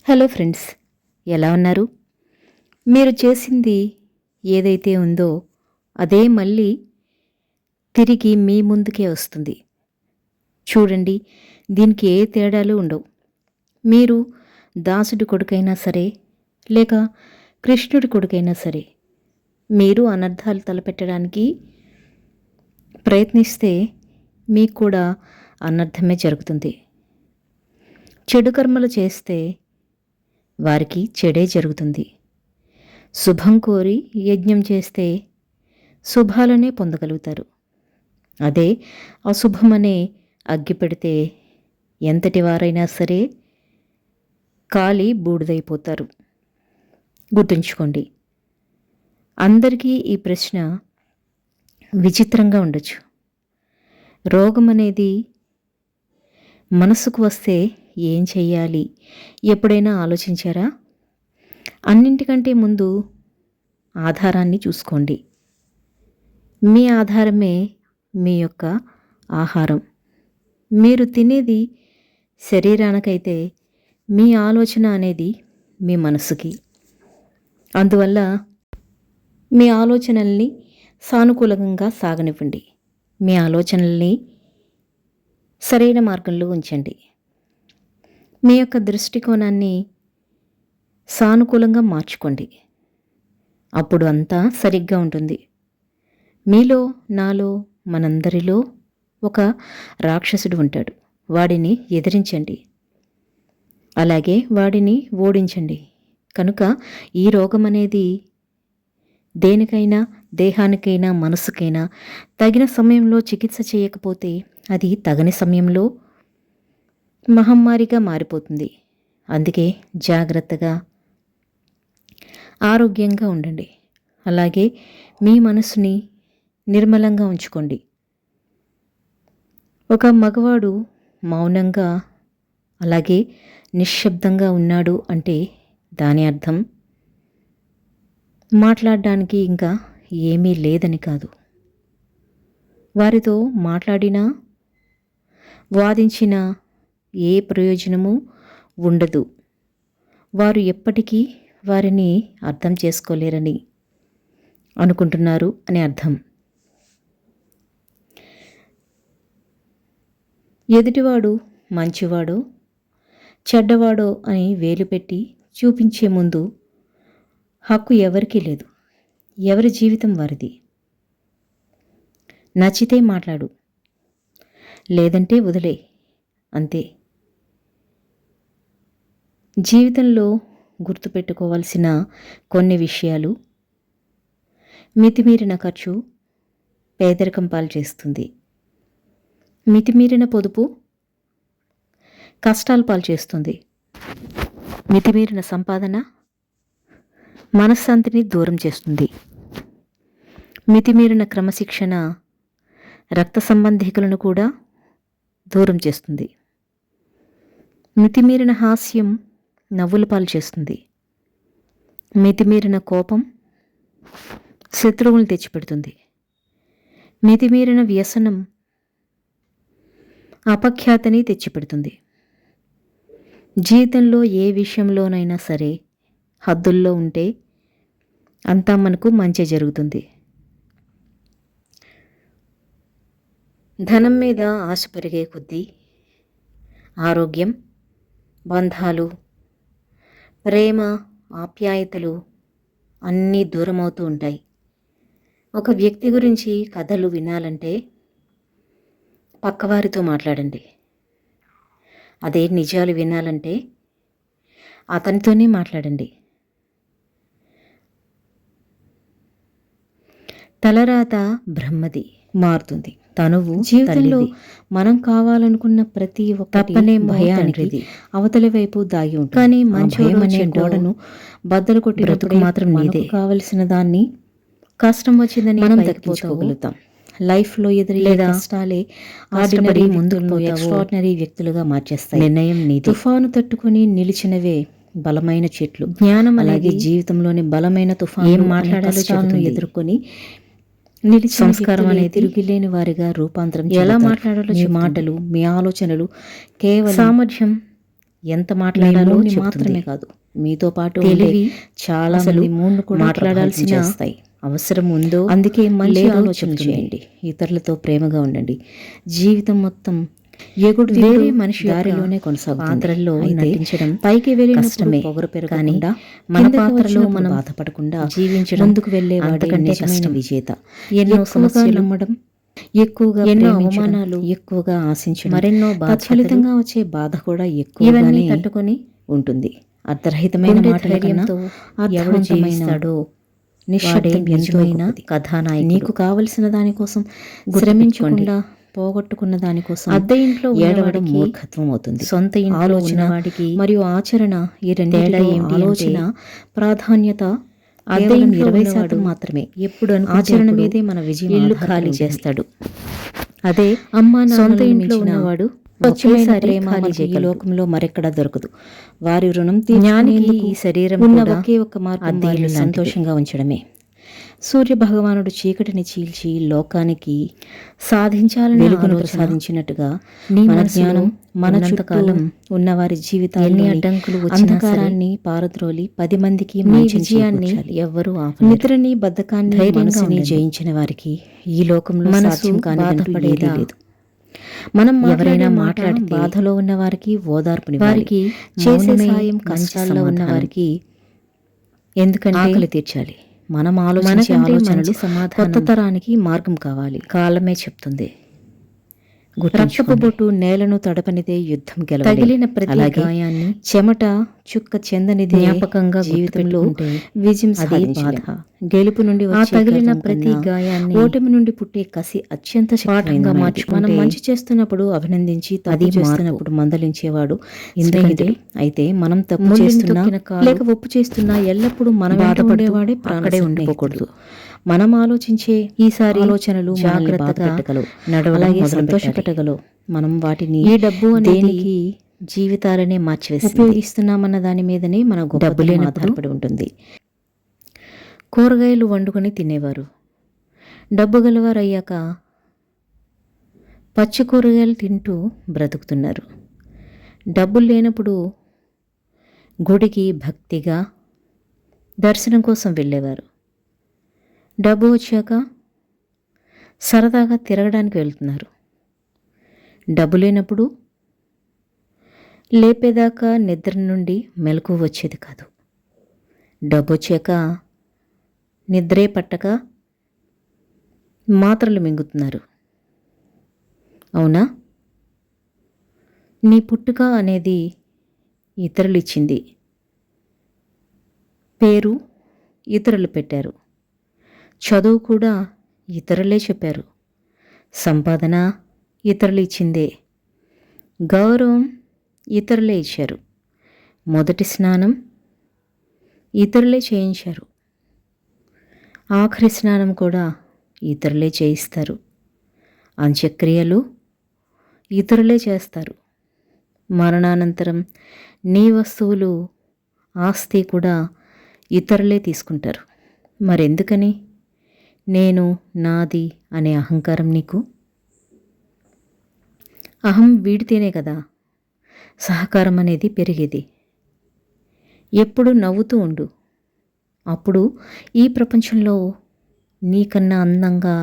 Hello friends, ఎలా ఉన్నారు? మీరు చేసింది ఏదైతే ఉందో అదే మళ్ళీ తిరిగి మీ ముందుకే వస్తుంది. చూడండి, దీనికి ఏ తేడాలు ఉండవు. మీరు దాసుడి కొడుకైనా సరే, లేక కృష్ణుడి కొడుకైనా సరే, మీరు అనర్థాలు తలపెట్టడానికి ప్రయత్నిస్తే మీకు కూడా అనర్థమే జరుగుతుంది. చెడు కర్మలు చేస్తే వారికి చెడే జరుగుతుంది. శుభం కోరి యజ్ఞం చేస్తే శుభాలనే పొందగలుగుతారు. అదే అశుభమనే అగ్గి పెడితే ఎంతటి వారైనా సరే కాలి బూడిదైపోతారు. గుర్తుంచుకోండి. అందరికీ ఈ ప్రశ్న విచిత్రంగా ఉండొచ్చు. రోగం అనేది మనసుకు వస్తే ఏం చెయ్యాలి ఎప్పుడైనా ఆలోచించారా? అన్నింటికంటే ముందు ఆధారాన్ని చూసుకోండి. మీ ఆధారమే మీ యొక్క ఆహారం. మీరు తినేది శరీరానికైతే మీ ఆలోచన అనేది మీ మనసుకి. అందువల్ల మీ ఆలోచనల్ని సానుకూలంగా సాగనివ్వండి. మీ ఆలోచనల్ని సరైన మార్గంలో ఉంచండి. మీ యొక్క దృష్టికోణాన్ని సానుకూలంగా మార్చుకోండి. అప్పుడు అంతా సరిగ్గా ఉంటుంది. మీలో, నాలో, మనందరిలో ఒక రాక్షసుడు ఉంటాడు. వాడిని ఎదిరించండి, అలాగే వాడిని ఓడించండి. కనుక ఈ రోగం అనేది దేనికైనా, దేహానికైనా, మనసుకైనా తగిన సమయంలో చికిత్స చేయకపోతే అది తగని సమయంలో మహమ్మారిగా మారిపోతుంది. అందుకే జాగ్రత్తగా, ఆరోగ్యంగా ఉండండి. అలాగే మీ మనసుని నిర్మలంగా ఉంచుకోండి. ఒక మగవాడు మౌనంగా అలాగే నిశ్శబ్దంగా ఉన్నాడు అంటే దాని అర్థం మాట్లాడడానికి ఇంకా ఏమీ లేదని కాదు. వారితో మాట్లాడినా, వాదించినా ఏ ప్రయోజనము ఉండదు. వారు ఎప్పటికీ వారిని అర్థం చేసుకోలేరని అనుకుంటున్నారు అని అర్థం. ఎదుటివాడు మంచివాడో చెడ్డవాడో అని వేలు పెట్టి చూపించే ముందు హక్కు ఎవరికీ లేదు. ఎవరి జీవితం వారిది. నచ్చితే మాట్లాడు, లేదంటే వదిలే, అంతే. జీవితంలో గుర్తుపెట్టుకోవాల్సిన కొన్ని విషయాలు: మితిమీరిన ఖర్చు పేదరికం పాలు చేస్తుంది. మితిమీరిన పొదుపు కష్టాల పాలు చేస్తుంది. మితిమీరిన సంపాదన మనశ్శాంతిని దూరం చేస్తుంది. మితిమీరిన క్రమశిక్షణ రక్త సంబంధికులను కూడా దూరం చేస్తుంది. మితిమీరిన హాస్యం నవ్వుల పాలు చేస్తుంది. మితిమీరిన కోపం శత్రువులను తెచ్చిపెడుతుంది. మితిమీరిన వ్యసనం అపఖ్యాతిని తెచ్చిపెడుతుంది. జీవితంలో ఏ విషయంలోనైనా సరే హద్దుల్లో ఉంటే అంతా మనకు మంచి జరుగుతుంది. ధనం మీద ఆశ పెరిగే కొద్దీ ఆరోగ్యం, బంధాలు, ప్రేమ, ఆప్యాయతలు అన్నీ దూరం అవుతూ ఉంటాయి. ఒక వ్యక్తి గురించి కథలు వినాలంటే పక్కవారితో మాట్లాడండి. అదే నిజాలు వినాలంటే అతనితోనే మాట్లాడండి. తలరాత బ్రహ్మది, మారుతుంది. తనువు జీవితంలో మనం కావాలనుకున్న ప్రతి ఒక్కటి భయానికి అవతలి వైపు దాగి ఉంటుంది. కానీ మంచి గోడను బద్దలు కొట్టినప్పుడు మాత్రం నీదే. కావలసిన దాన్ని కష్టం వచ్చిందని మనం దక్కించుకోగలుగుతాం. లైఫ్లో ఎదురయ్యే కష్టాలే ఆర్డినరీ ముందుకు ఎక్స్ట్రాడినరీ వ్యక్తులుగా మార్చేస్తాయి. నిర్ణయం నీది. తుఫాను తట్టుకుని నిలిచినవే బలమైన చెట్లు. జ్ఞానం అలాగే జీవితంలోని బలమైన తుఫాను. ఏం మాట్లాడాలో ఎదుర్కొని నిలిచి సంస్కారం అనేది తిరిగిలేని వారిగా రూపాంతరం. ఎలా మాట్లాడాలో మీ మాటలు, మీ ఆలోచనలు కేవలం సామర్థ్యం ఎంత మాట్లాడాలో మాత్రమే కాదు, మీతో పాటు తెలివి చాలా మంది మూడ్ను కూడా మాట్లాడాల్సి చేస్తాయి. అవసరం ఉందో అందుకే మంచి ఆలోచన చేయండి. ఇతరులతో ప్రేమగా ఉండండి. జీవితం మొత్తం ఎగుడు వేరే మనిషి దారిలోనే కొనసాగుతుంది. పాత్రల్లో నటించడం పైకి వెళ్ళినష్టమే పొగరు పెరగకుండా మన పాత్రలో మనం బాధపడకుండా జీవించడం ముందుకు వెళ్ళేవాడి నిజమైన విజేత. ఎన్నో సమస్యలు నమ్మడం, ఎక్కువగా ఎన్నో అవమానాలు, ఎక్కువగా ఆశించడం, మరెన్నో ఫలితంగా వచ్చే బాధ కూడా ఎక్కువగానే తట్టుకొని ఉంటుంది. అర్ధరహితమైన మాటలతో ఎవడు జీవిస్తాడో నిశ్శబ్దమైన కథానాయకుడు. నీకు కావలసిన దానికోసం శ్రమించకుండా పోగొట్టుకున్న దానికోసం అద్దె ఇంట్లో ఏడవడం మూర్ఖత్వం అవుతుంది. సొంత ఇంట్లో ఆలోచన వాడికి మరియు ఆచరణ ఈ రెండేళ్ల ఆలోచన ప్రాధాన్యత అద్దె 20% మాత్రమే. ఎప్పుడు ఆచరణ మీదే మన విజయం ఇల్లు ఖాళీ చేస్తాడు. అదే అమ్మ సొంత ఇంట్లో ఉన్నవాడు ఈ లోకంలో మరెక్కడా దొరకదు. వారి రుణం జ్ఞానికి ఈ శరీరం ఉన్న ఒకే ఒక్క మార్గం సంతోషంగా ఉంచడమే. సూర్య భగవానుడు చీకటిని చీల్చి లోకానికి సాధించాలని వెలుగును ప్రసాదించినట్టుగా మన జ్ఞానం మన చుట్టూ ఉన్నవారి జీవితాన్ని అడ్డంకులు అంధకారాన్ని పారద్రోలి 10 మందికి విజయాన్ని ఎవ్వరూ నిద్రని బద్ధకాన్ని ధైర్యాన్ని జయించిన వారికి ఈ లోకంలో సాధ్యం బాధపడేది లేదు. మనం ఎవరైనా మాట్లాడి బాధలో ఉన్న వారికి ఓదార్పుని, వారికి చేసే సాయం కష్టాల్లో ఉన్న వారికి ఎందుకంటే ఆకలి తీర్చాలి. మనం ఆలోచించే ఆలోచనలు కొత్త తరానికి మార్గం కావాలి. కాలమే చెప్తుంది. రక్తపు బొట్టు నేలను తడపనిదే యుద్ధం గెలవలేదు. తగిలిన ప్రతి గాయాన్ని చెమట చుక్క చెందనిది జ్ఞాపకంగా జీవితంలో విజయం సాధించలేం. గెలుపు నుండి ఆ తగిలిన ప్రతి గాయాన్ని ఓటమి నుండి పుట్టే కసి అత్యంత పాఠంగా మార్చుకుంటే మనం మంచి చేస్తున్నప్పుడు అభినందించి తప్పు చేస్తున్నప్పుడు మందలించేవాడు స్నేహితుడే. అయితే మనం తప్పు చేస్తున్నా లేక ఒప్పు చేస్తున్నా ఎల్లప్పుడూ మనం బాధపడేవాడే అక్కడే ఉండిపోకూడదు. మనం ఆలోచించే ఈసారి ఆలోచనలు జాగ్రత్తగా నడవలాగే సంతోషపెట్టగలవు. మనం వాటిని ఈ డబ్బు అనేది జీవితాలనే మార్చివేసి ఉపయోగిస్తున్నామన్న దాని మీదనే మన డబ్బులే ఆధారపడి ఉంటుంది. కూరగాయలు వండుకొని తినేవారు డబ్బు గలవారు అయ్యాక పచ్చి కూరగాయలు తింటూ బ్రతుకుతున్నారు. డబ్బులు లేనప్పుడు గుడికి భక్తిగా దర్శనం కోసం వెళ్ళేవారు. డబ్బు వచ్చాక సరదాగా తిరగడానికి వెళ్తున్నారు. డబ్బు లేనప్పుడు లేపేదాకా నిద్ర నుండి మెలకువ వచ్చేది కాదు. డబ్బు వచ్చాక నిద్రే పట్టక మాత్రలు మింగుతున్నారు. అవునా? నీ పుట్టుక అనేది ఇతరులు ఇచ్చింది. పేరు ఇతరులు పెట్టారు. చదువు కూడా ఇతరులే చెప్పారు. సంపాదన ఇతరులు ఇచ్చిందే. గౌరవం ఇతరులే ఇచ్చారు. మొదటి స్నానం ఇతరులే చేయించారు. ఆఖరి స్నానం కూడా ఇతరులే చేయిస్తారు. అంత్యక్రియలు ఇతరులే చేస్తారు. మరణానంతరం నీ వస్తువులు ఆస్తి కూడా ఇతరులే తీసుకుంటారు. మరెందుకని నేను నాది అనే అహంకారం నీకు? అహం వీడితేనే కదా సహకారం అనేది పెరిగేది. ఎప్పుడు నవ్వుతూ ఉండు. అప్పుడు ఈ ప్రపంచంలో నీకన్నా అందంగా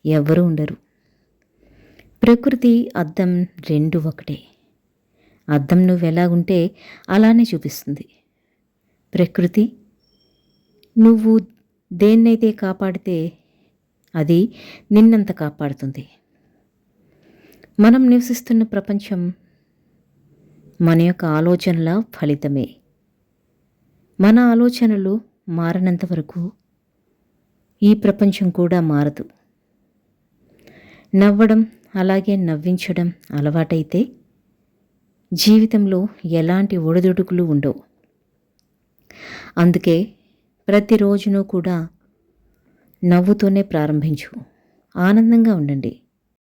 ఎవరు ఉండరు. ప్రకృతి అద్దం రెండు ఒకటే. అద్దం నువ్వెలాగుంటే అలానే చూపిస్తుంది. ప్రకృతి నువ్వు దేన్నైతే కాపాడితే అది నిన్నంత కాపాడుతుంది. మనం నివసిస్తున్న ప్రపంచం మన యొక్క ఆలోచనల ఫలితమే. మన ఆలోచనలు మారనంత వరకు ఈ ప్రపంచం కూడా మారదు. నవ్వడం అలాగే నవ్వించడం అలవాటైతే జీవితంలో ఎలాంటి ఒడిదుడుకులు ఉండవు. అందుకే ప్రతిరోజును కూడా నవ్వుతూనే ప్రారంభించు. ఆనందంగా ఉండండి.